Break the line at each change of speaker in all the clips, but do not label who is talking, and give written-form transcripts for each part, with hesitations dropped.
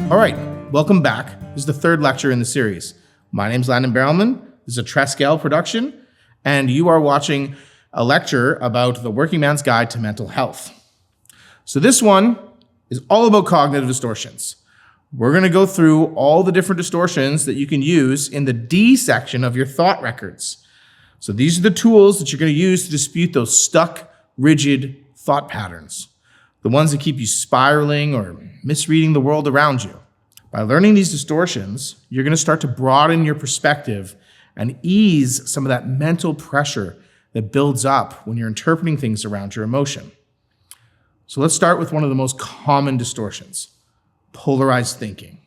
All right, welcome back. This is the third lecture in the series. My name's Landon Barrelman. This is a Trescale production, and you are watching a lecture about the working man's guide to mental health. So this one is all about cognitive distortions. We're going to go through all the different distortions that you can use in the D section of your thought records. So these are the tools that you're going to use to dispute those stuck, rigid thought patterns, the ones that keep you spiraling or misreading the world around you. By learning these distortions, you're going to start to broaden your perspective and ease some of that mental pressure that builds up when you're interpreting things around your emotion. So let's start with one of the most common distortions, polarized thinking.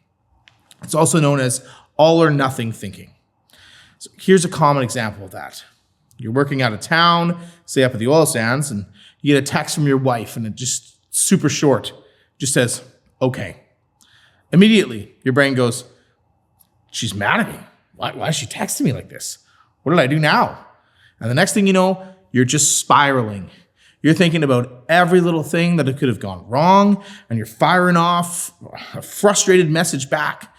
It's also known as all or nothing thinking. So here's a common example of that. You're working out of town, say up at the oil sands, and you get a text from your wife, and it just super short, just says, okay. Immediately, your brain goes, she's mad at me. Why is she texting me like this? What did I do now? And the next thing you know, you're just spiraling. You're thinking about every little thing that it could have gone wrong, and you're firing off a frustrated message back.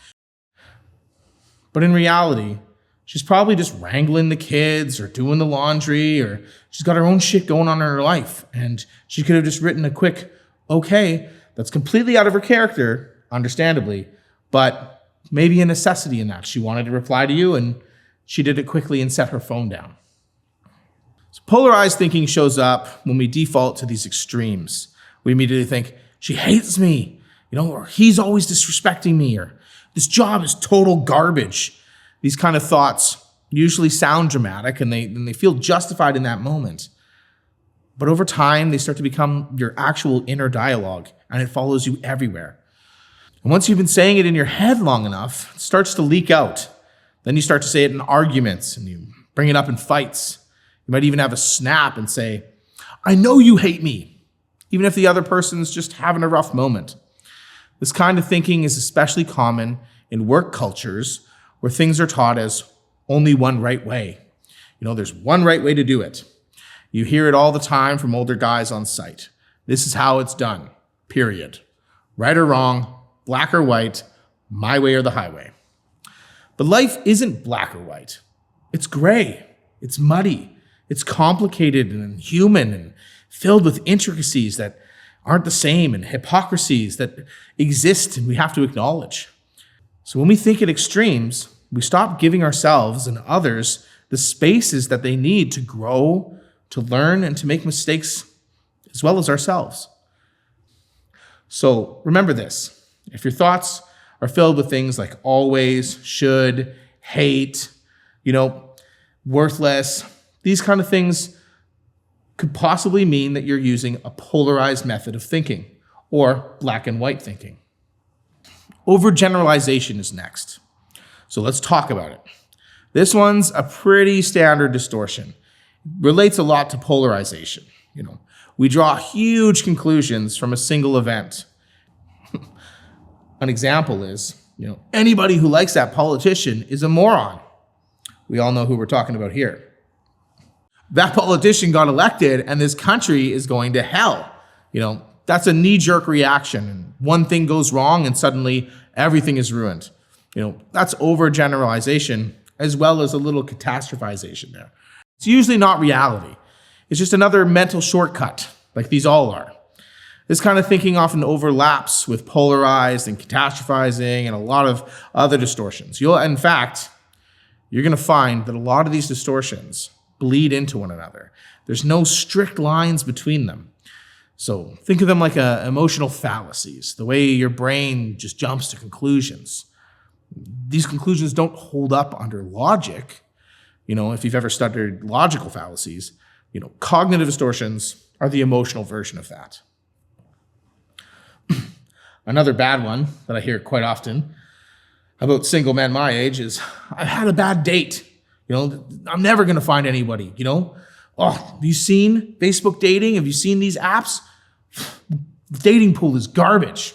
But in reality, she's probably just wrangling the kids or doing the laundry, or she's got her own shit going on in her life. And she could have just written a quick, okay, that's completely out of her character, understandably, but maybe a necessity in that. She wanted to reply to you, and she did it quickly and set her phone down. So polarized thinking shows up when we default to these extremes. We immediately think, she hates me, or he's always disrespecting me, or this job is total garbage. These kind of thoughts usually sound dramatic, and they feel justified in that moment. But over time, they start to become your actual inner dialogue, and it follows you everywhere. And once you've been saying it in your head long enough, it starts to leak out. Then you start to say it in arguments, and you bring it up in fights. You might even have a snap and say, I know you hate me, even if the other person's just having a rough moment. This kind of thinking is especially common in work cultures where things are taught as only one right way. There's one right way to do it. You hear it all the time from older guys on site. This is how it's done, period. Right or wrong, black or white, my way or the highway. But life isn't black or white. It's gray, it's muddy, it's complicated and human and filled with intricacies that aren't the same and hypocrisies that exist and we have to acknowledge. So when we think at extremes, we stop giving ourselves and others the spaces that they need to grow, to learn, and to make mistakes, as well as ourselves. So remember this. If your thoughts are filled with things like always, should, hate, worthless, these kind of things could possibly mean that you're using a polarized method of thinking or black and white thinking. Overgeneralization is next. So let's talk about it. This one's a pretty standard distortion. It relates a lot to polarization. We draw huge conclusions from a single event. An example is, anybody who likes that politician is a moron. We all know who we're talking about here. That politician got elected and this country is going to hell. That's a knee-jerk reaction. And one thing goes wrong and suddenly everything is ruined. That's overgeneralization as well as a little catastrophization there. It's usually not reality. It's just another mental shortcut, like these all are. This kind of thinking often overlaps with polarized and catastrophizing and a lot of other distortions. In fact, you're going to find that a lot of these distortions bleed into one another. There's no strict lines between them. So think of them like emotional fallacies, the way your brain just jumps to conclusions. These conclusions don't hold up under logic. If you've ever studied logical fallacies, cognitive distortions are the emotional version of that. Another bad one that I hear quite often about single men my age is, I've had a bad date. I'm never going to find anybody, Oh, have you seen Facebook dating? Have you seen these apps? The dating pool is garbage,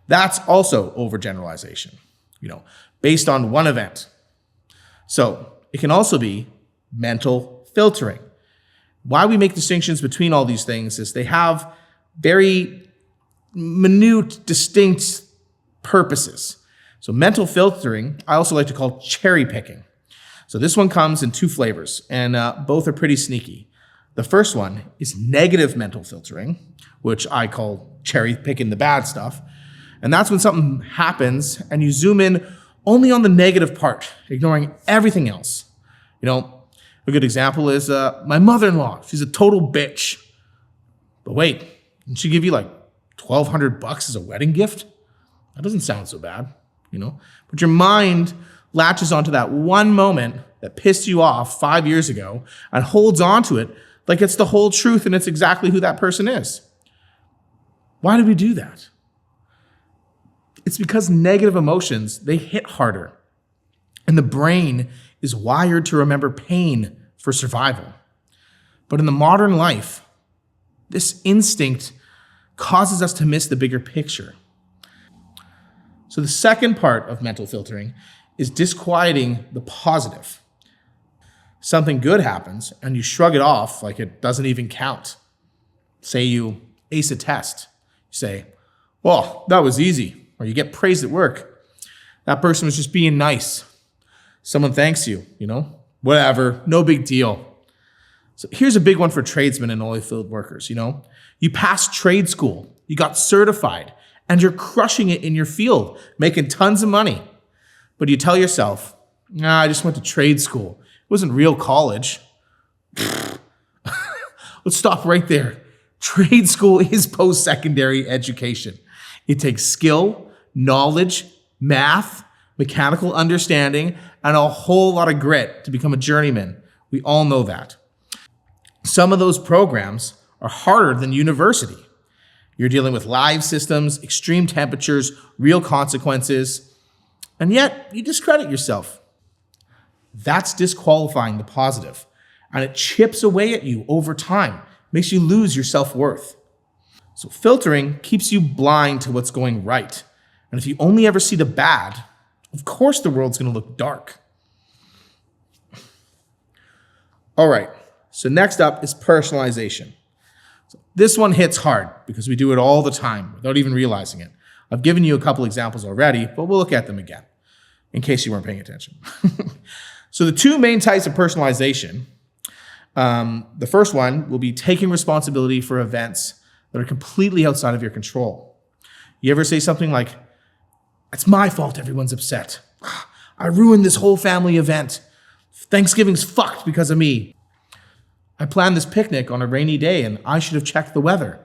That's also overgeneralization, based on one event. So it can also be mental filtering. Why we make distinctions between all these things is they have very minute, distinct purposes. So mental filtering, I also like to call cherry picking. So this one comes in two flavors, and both are pretty sneaky. The first one is negative mental filtering, which I call cherry picking the bad stuff. And that's when something happens and you zoom in only on the negative part, ignoring everything else. A good example is my mother-in-law. She's a total bitch. But wait, didn't she give you like $1,200 as a wedding gift? That doesn't sound so bad, But your mind latches onto that one moment that pissed you off 5 years ago and holds on to it like it's the whole truth and it's exactly who that person is. Why do we do that? It's because negative emotions, they hit harder. And the brain is wired to remember pain for survival. But in the modern life, this instinct causes us to miss the bigger picture. So the second part of mental filtering is disquieting the positive. Something good happens and you shrug it off like it doesn't even count. Say you ace a test. You say, well, that was easy. Or you get praised at work. That person was just being nice. Someone thanks you, whatever, no big deal. So here's a big one for tradesmen and oil field workers, You passed trade school, you got certified, and you're crushing it in your field, making tons of money. But you tell yourself, I just went to trade school. It wasn't real college. Let's stop right there. Trade school is post-secondary education. It takes skill, knowledge, math, mechanical understanding, and a whole lot of grit to become a journeyman. We all know that. Some of those programs are harder than university. You're dealing with live systems, extreme temperatures, real consequences, and yet you discredit yourself. That's disqualifying the positive, and it chips away at you over time, makes you lose your self-worth. So filtering keeps you blind to what's going right. And if you only ever see the bad, of course the world's going to look dark. All right, so next up is personalization. So this one hits hard because we do it all the time without even realizing it. I've given you a couple examples already, but we'll look at them again in case you weren't paying attention. So the two main types of personalization, the first one will be taking responsibility for events that are completely outside of your control. You ever say something like, it's my fault everyone's upset. I ruined this whole family event. Thanksgiving's fucked because of me. I planned this picnic on a rainy day and I should have checked the weather.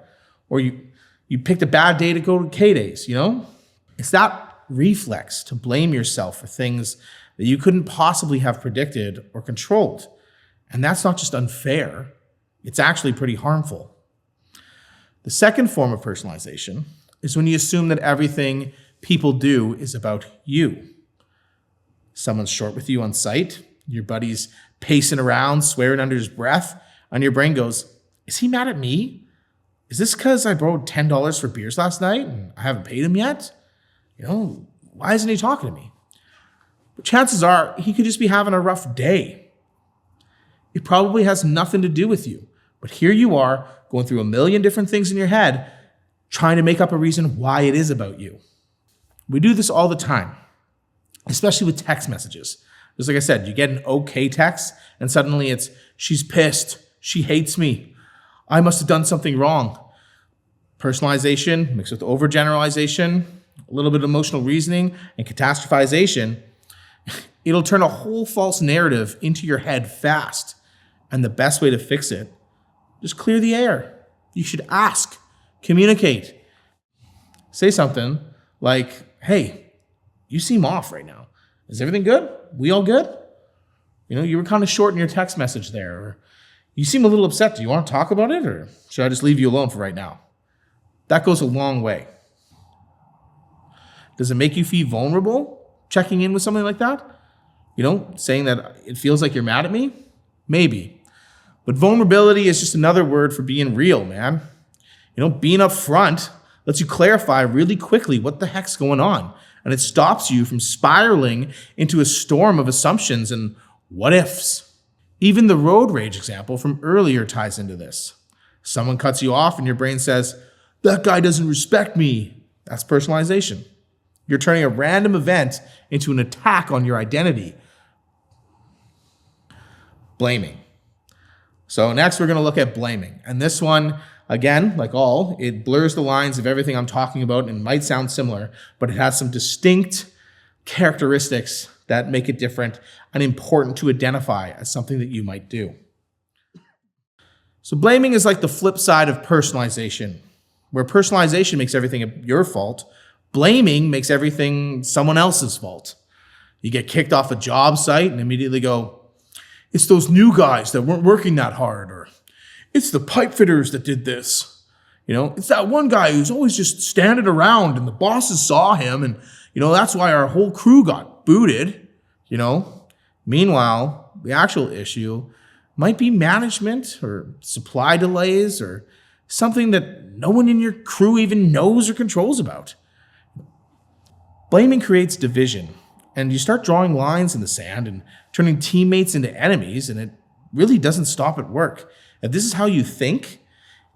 Or you picked a bad day to go to K-Days, It's that reflex to blame yourself for things that you couldn't possibly have predicted or controlled. And that's not just unfair, it's actually pretty harmful. The second form of personalization is when you assume that everything people do is about you. Someone's short with you on site, your buddy's pacing around, swearing under his breath, and your brain goes, is he mad at me? Is this because I borrowed $10 for beers last night and I haven't paid him yet? Why isn't he talking to me? But chances are he could just be having a rough day. It probably has nothing to do with you. But here you are going through a million different things in your head, trying to make up a reason why it is about you. We do this all the time, especially with text messages. Just like I said, you get an okay text and suddenly it's, she's pissed, she hates me, I must have done something wrong. Personalization mixed with overgeneralization, a little bit of emotional reasoning, and catastrophization, it'll turn a whole false narrative into your head fast. And the best way to fix it, just clear the air. You should ask, communicate. Say something like, hey, you seem off right now. Is everything good? We all good? You were kind of short in your text message there. Or you seem a little upset. Do you want to talk about it? Or should I just leave you alone for right now? That goes a long way. Does it make you feel vulnerable checking in with something like that? Saying that it feels like you're mad at me? Maybe. But vulnerability is just another word for being real, man. Being upfront lets you clarify really quickly what the heck's going on. And it stops you from spiraling into a storm of assumptions and what ifs. Even the road rage example from earlier ties into this. Someone cuts you off and your brain says, that guy doesn't respect me. That's personalization. You're turning a random event into an attack on your identity. Blaming. So next we're going to look at blaming. And this one, again, like all, it blurs the lines of everything I'm talking about and might sound similar, but it has some distinct characteristics that make it different and important to identify as something that you might do. So blaming is like the flip side of personalization, where personalization makes everything your fault. Blaming makes everything someone else's fault. You get kicked off a job site and immediately go, it's those new guys that weren't working that hard, or it's the pipe fitters that did this. It's that one guy who's always just standing around and the bosses saw him and, that's why our whole crew got booted, Meanwhile, the actual issue might be management or supply delays or something that no one in your crew even knows or controls about. Blaming creates division, and you start drawing lines in the sand and turning teammates into enemies, and it really doesn't stop at work. If this is how you think,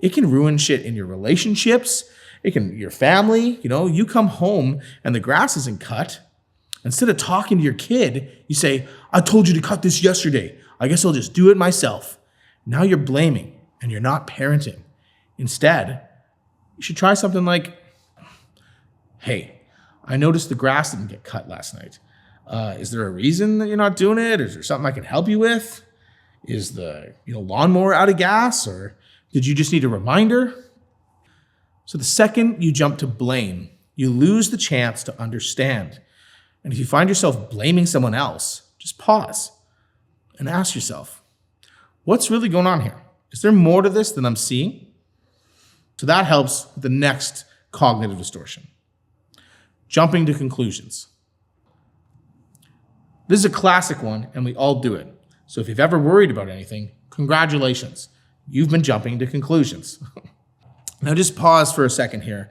it can ruin shit in your relationships, your family. You come home and the grass isn't cut. Instead of talking to your kid, you say, I told you to cut this yesterday. I guess I'll just do it myself. Now you're blaming and you're not parenting. Instead, you should try something like, hey, I noticed the grass didn't get cut last night. Is there a reason that you're not doing it? Is there something I can help you with? Is the lawnmower out of gas, or did you just need a reminder? So the second you jump to blame, you lose the chance to understand. And if you find yourself blaming someone else, just pause and ask yourself, what's really going on here? Is there more to this than I'm seeing? So that helps with the next cognitive distortion. Jumping to conclusions. This is a classic one, and we all do it. So if you've ever worried about anything, congratulations. You've been jumping to conclusions. Now just pause for a second here,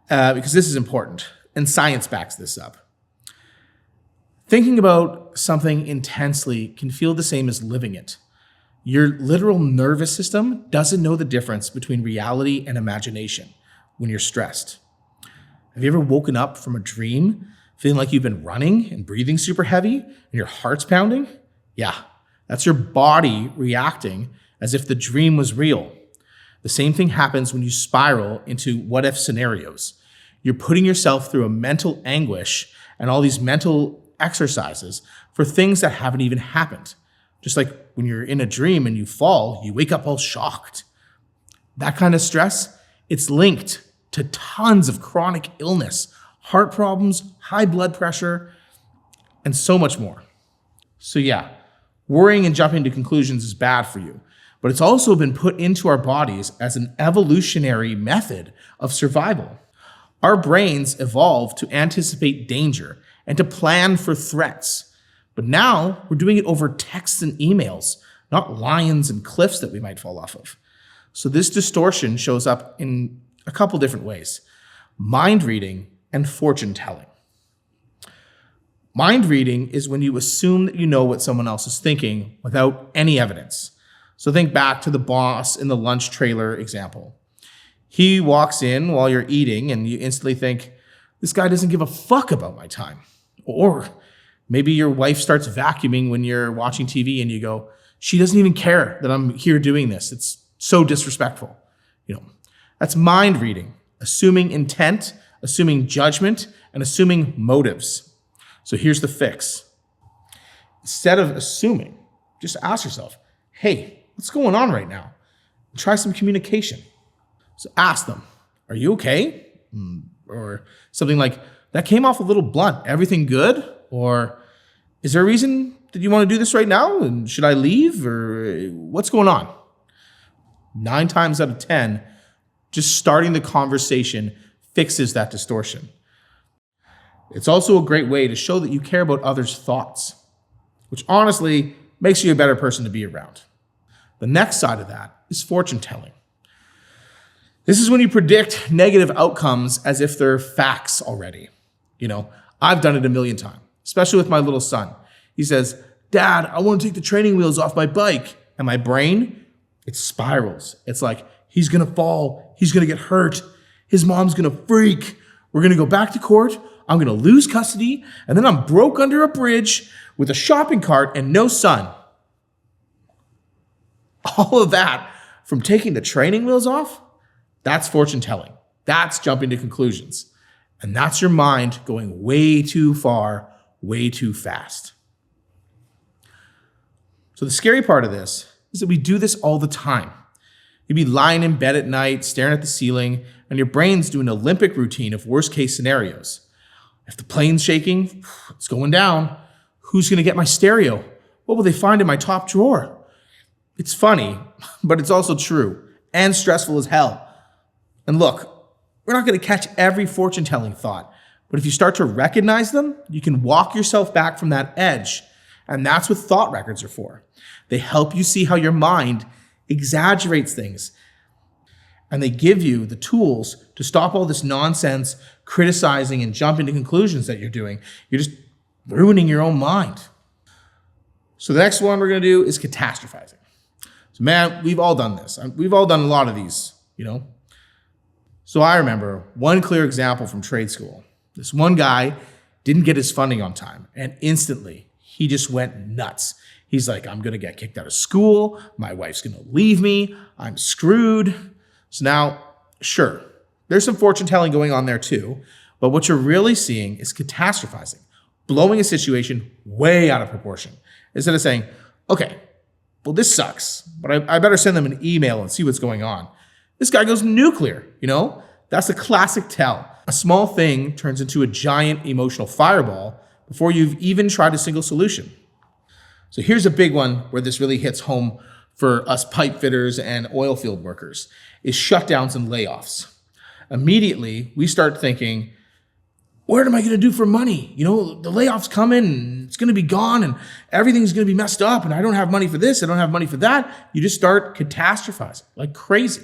because this is important, and science backs this up. Thinking about something intensely can feel the same as living it. Your literal nervous system doesn't know the difference between reality and imagination when you're stressed. Have you ever woken up from a dream feeling like you've been running and breathing super heavy and your heart's pounding? Yeah, that's your body reacting as if the dream was real. The same thing happens when you spiral into what-if scenarios. You're putting yourself through a mental anguish and all these mental exercises for things that haven't even happened. Just like when you're in a dream and you fall, you wake up all shocked. That kind of stress, it's linked to tons of chronic illness, heart problems, high blood pressure, and so much more. So yeah, worrying and jumping to conclusions is bad for you, but it's also been put into our bodies as an evolutionary method of survival. Our brains evolved to anticipate danger and to plan for threats. But now we're doing it over texts and emails, not lions and cliffs that we might fall off of. So this distortion shows up in a couple different ways: mind reading and fortune telling. Mind reading is when you assume that you know what someone else is thinking without any evidence. So think back to the boss in the lunch trailer example. He walks in while you're eating and you instantly think, this guy doesn't give a fuck about my time. Or maybe your wife starts vacuuming when you're watching TV and you go, she doesn't even care that I'm here doing this. It's so disrespectful. That's mind reading, assuming intent, assuming judgment, and assuming motives. So here's the fix. Instead of assuming, just ask yourself, hey, what's going on right now? Try some communication. So ask them, are you okay? Or something like, that came off a little blunt. Everything good? Or is there a reason that you want to do this right now? And should I leave? Or what's going on? 9 times out of 10, just starting the conversation fixes that distortion. It's also a great way to show that you care about others' thoughts, which honestly makes you a better person to be around. The next side of that is fortune telling. This is when you predict negative outcomes as if they're facts already. I've done it a million times, especially with my little son. He says, Dad, I want to take the training wheels off my bike. And my brain, it spirals. It's like, he's going to fall. He's going to get hurt. His mom's gonna freak. We're gonna go back to court. I'm gonna lose custody, and then I'm broke under a bridge with a shopping cart and no son. All of that from taking the training wheels off, that's fortune telling. That's jumping to conclusions. And that's your mind going way too far, way too fast. So the scary part of this is that we do this all the time. You'd be lying in bed at night, staring at the ceiling, and your brain's doing an Olympic routine of worst case scenarios. If the plane's shaking, it's going down. Who's going to get my stereo? What will they find in my top drawer? It's funny, but it's also true and stressful as hell. And look, we're not going to catch every fortune-telling thought, but if you start to recognize them, you can walk yourself back from that edge. And that's what thought records are for. They help you see how your mind exaggerates things. And they give you the tools to stop all this nonsense, criticizing and jumping to conclusions that you're doing. You're just ruining your own mind. So the next one we're going to do is catastrophizing. So man, we've all done this. We've all done a lot of these, So I remember one clear example from trade school. This one guy didn't get his funding on time, and instantly he just went nuts. He's like, I'm going to get kicked out of school. My wife's going to leave me. I'm screwed. So now, sure, there's some fortune telling going on there too, but what you're really seeing is catastrophizing, blowing a situation way out of proportion. Instead of saying, okay, well, this sucks, but I better send them an email and see what's going on. This guy goes nuclear, That's a classic tell. A small thing turns into a giant emotional fireball before you've even tried a single solution. So here's a big one where this really hits home for us pipe fitters and oil field workers, is shutdowns and layoffs. Immediately, we start thinking, what am I going to do for money? The layoff's coming, and it's going to be gone, and everything's going to be messed up, and I don't have money for this, I don't have money for that. You just start catastrophizing like crazy.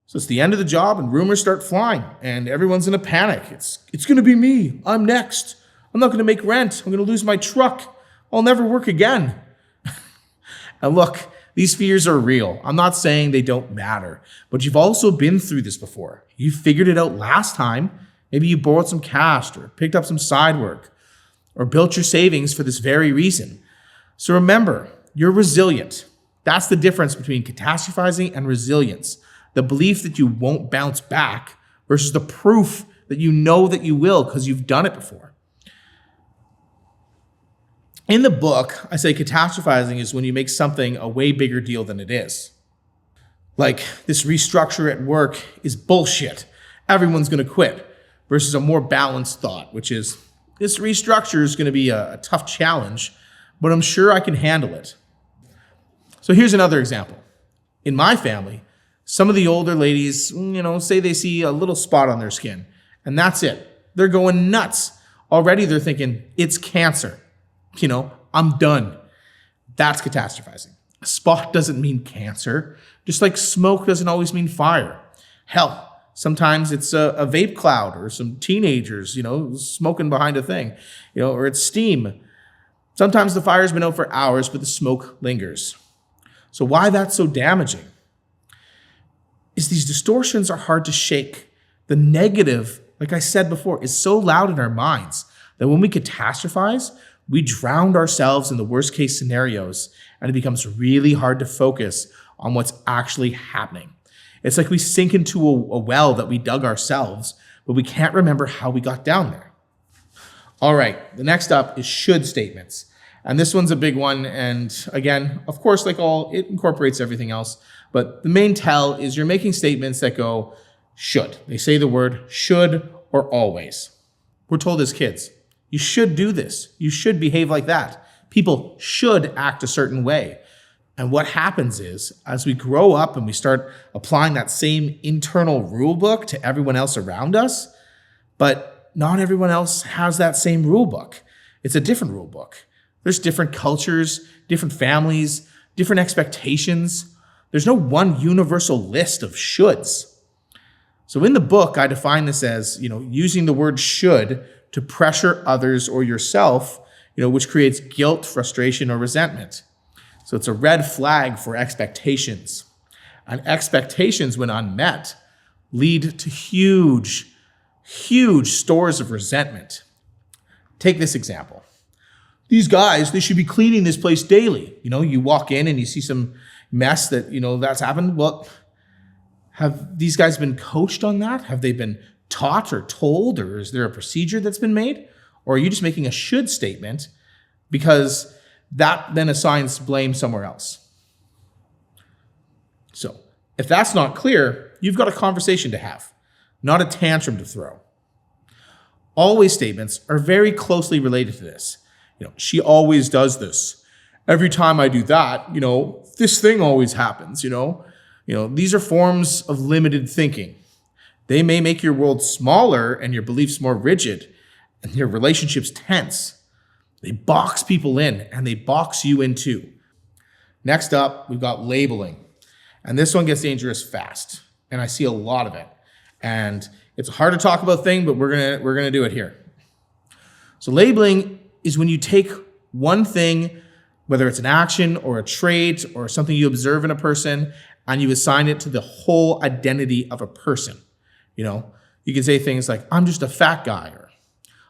So it's the end of the job, and rumors start flying, and everyone's in a panic. It's going to be me. I'm next. I'm not going to make rent. I'm going to lose my truck. I'll never work again. And look, these fears are real. I'm not saying they don't matter, but you've also been through this before. You figured it out last time. Maybe you borrowed some cash or picked up some side work or built your savings for this very reason. So remember, you're resilient. That's the difference between catastrophizing and resilience. The belief that you won't bounce back versus the proof that you know that you will because you've done it before. In the book, I say catastrophizing is when you make something a way bigger deal than it is. Like, this restructure at work is bullshit. Everyone's going to quit. Versus a more balanced thought, which is, this restructure is going to be a tough challenge, but I'm sure I can handle it. So here's another example. In my family, some of the older ladies, say they see a little spot on their skin, and that's it. They're going nuts. Already they're thinking, it's cancer. I'm done. That's catastrophizing. A spot doesn't mean cancer, just like smoke doesn't always mean fire. Hell, sometimes it's a vape cloud or some teenagers, smoking behind a thing, or it's steam. Sometimes the fire's been out for hours, but the smoke lingers. So why that's so damaging is these distortions are hard to shake. The negative, like I said before, is so loud in our minds that when we catastrophize, we drown ourselves in the worst case scenarios, and it becomes really hard to focus on what's actually happening. It's like we sink into a well that we dug ourselves, but we can't remember how we got down there. All right, the next up is should statements. And this one's a big one. And again, of course, it incorporates everything else. But the main tell is you're making statements that go should. They say the word should or always. We're told as kids, you should do this. You should behave like that. People should act a certain way. And what happens is, as we grow up and we start applying that same internal rule book to everyone else around us, but not everyone else has that same rule book. It's a different rule book. There's different cultures, different families, different expectations. There's no one universal list of shoulds. So in the book, I define this as, using the word should to pressure others or yourself, which creates guilt, frustration, or resentment. So it's a red flag for expectations. And expectations, when unmet, lead to huge stores of resentment. Take this example. These guys, they should be cleaning this place daily. You walk in and you see some mess that, that's happened. Well, have these guys been coached on that? Have they been taught or told, or is there a procedure that's been made? Or are you just making a should statement because that then assigns blame somewhere else? So if that's not clear, you've got a conversation to have, not a tantrum to throw. Always statements are very closely related to this. She always does this. Every time I do that, this thing always happens, These are forms of limited thinking. They may make your world smaller and your beliefs more rigid and your relationships tense. They box people in and they box you in too. Next up, we've got labeling. And this one gets dangerous fast. And I see a lot of it. And it's a hard to talk about thing, but we're gonna do it here. So labeling is when you take one thing, whether it's an action or a trait or something you observe in a person, and you assign it to the whole identity of a person. You can say things like, I'm just a fat guy, or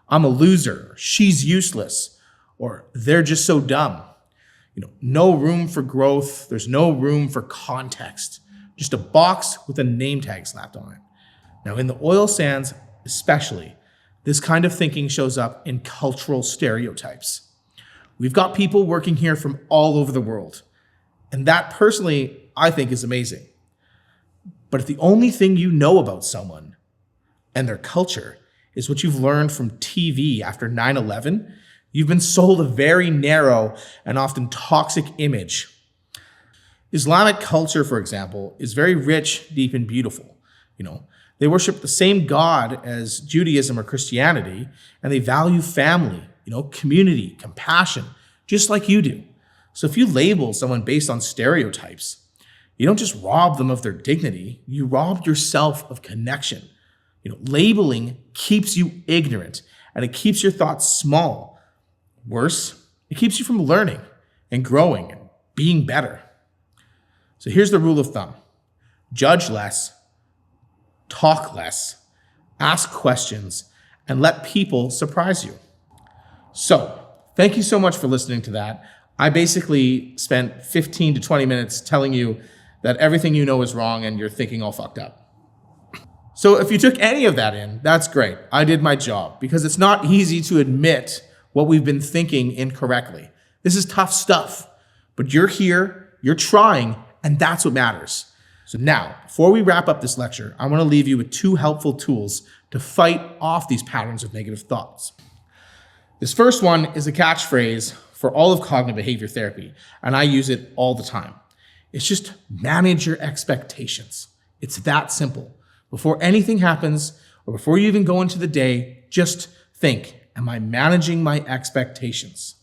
I'm a loser, or she's useless, or they're just so dumb. No room for growth. There's no room for context. Just a box with a name tag slapped on it. Now, in the oil sands especially, this kind of thinking shows up in cultural stereotypes. We've got people working here from all over the world. And that personally, I think, is amazing. But if the only thing you know about someone and their culture is what you've learned from TV after 9/11, you've been sold a very narrow and often toxic image. Islamic culture, for example, is very rich, deep, and beautiful. They worship the same God as Judaism or Christianity, and they value family, community, compassion, just like you do. So if you label someone based on stereotypes, you don't just rob them of their dignity, you rob yourself of connection. Labeling keeps you ignorant and it keeps your thoughts small. Worse, it keeps you from learning and growing and being better. So here's the rule of thumb. Judge less, talk less, ask questions, and let people surprise you. So thank you so much for listening to that. I basically spent 15 to 20 minutes telling you that everything you know is wrong and you're thinking all fucked up. So if you took any of that in, that's great. I did my job, because it's not easy to admit what we've been thinking incorrectly. This is tough stuff, but you're here, you're trying, and that's what matters. So now, before we wrap up this lecture, I want to leave you with 2 helpful tools to fight off these patterns of negative thoughts. This first one is a catchphrase for all of cognitive behavior therapy, and I use it all the time. It's just manage your expectations. It's that simple. Before anything happens, or before you even go into the day, just think, am I managing my expectations?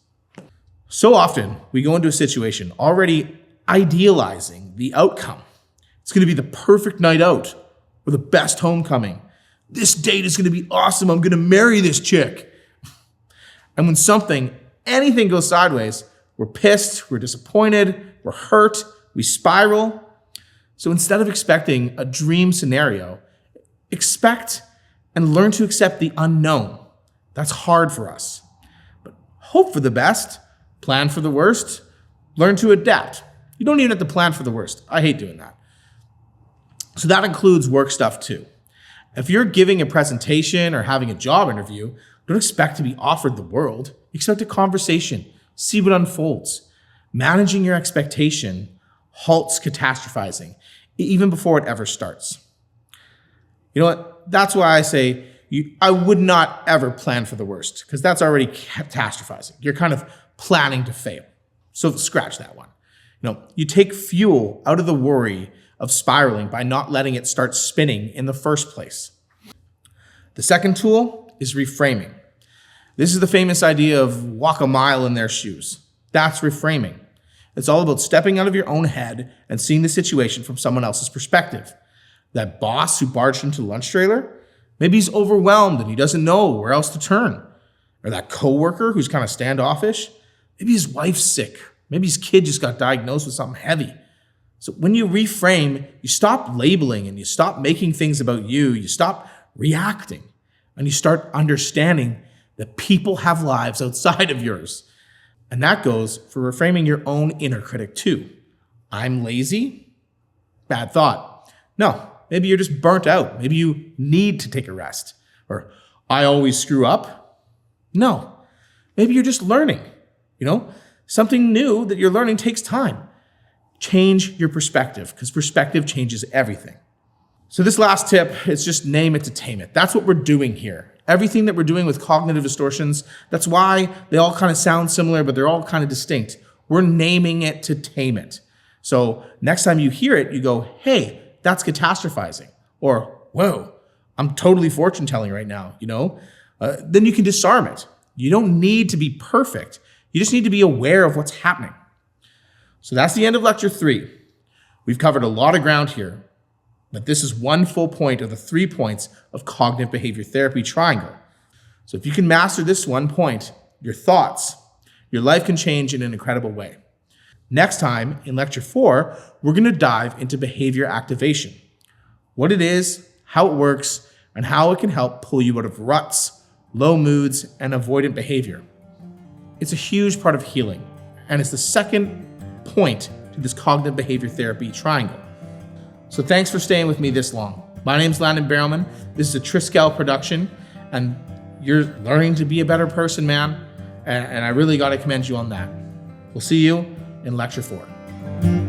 So often, we go into a situation already idealizing the outcome. It's going to be the perfect night out or the best homecoming. This date is going to be awesome. I'm going to marry this chick. And when anything goes sideways, we're pissed, we're disappointed, we're hurt, we spiral. So instead of expecting a dream scenario, expect and learn to accept the unknown. That's hard for us. But hope for the best, plan for the worst, learn to adapt. You don't even have to plan for the worst. I hate doing that. So that includes work stuff too. If you're giving a presentation or having a job interview, don't expect to be offered the world. Expect a conversation. See what unfolds. Managing your expectation halts catastrophizing, even before it ever starts. You know what? That's why I say I would not ever plan for the worst, because that's already catastrophizing. You're kind of planning to fail. So scratch that one. You take fuel out of the worry of spiraling by not letting it start spinning in the first place. The second tool is reframing. This is the famous idea of walk a mile in their shoes. That's reframing. It's all about stepping out of your own head and seeing the situation from someone else's perspective. That boss who barged into the lunch trailer, maybe he's overwhelmed and he doesn't know where else to turn. Or that coworker who's kind of standoffish, maybe his wife's sick. Maybe his kid just got diagnosed with something heavy. So when you reframe, you stop labeling and you stop making things about you. You stop reacting and you start understanding that people have lives outside of yours. And that goes for reframing your own inner critic too. I'm lazy? Bad thought. No, maybe you're just burnt out. Maybe you need to take a rest. Or I always screw up. No, maybe you're just learning. Something new that you're learning takes time. Change your perspective, because perspective changes everything. So this last tip is just name it to tame it. That's what we're doing here. Everything that we're doing with cognitive distortions, that's why they all kind of sound similar, but they're all kind of distinct. We're naming it to tame it. So next time you hear it, you go, hey, that's catastrophizing. Or, whoa, I'm totally fortune telling right now, Then you can disarm it. You don't need to be perfect. You just need to be aware of what's happening. So that's the end of lecture 3. We've covered a lot of ground here, but this is one full point of the 3 points of cognitive behavior therapy triangle. So if you can master this one point, your thoughts, your life can change in an incredible way. Next time, in lecture 4, we're going to dive into behavior activation, what it is, how it works, and how it can help pull you out of ruts, low moods, and avoidant behavior. It's a huge part of healing, and it's the second point to this cognitive behavior therapy triangle. So thanks for staying with me this long. My name's Landon Barrelman. This is a Triskel production, and you're learning to be a better person, man. And I really got to commend you on that. We'll see you in lecture 4.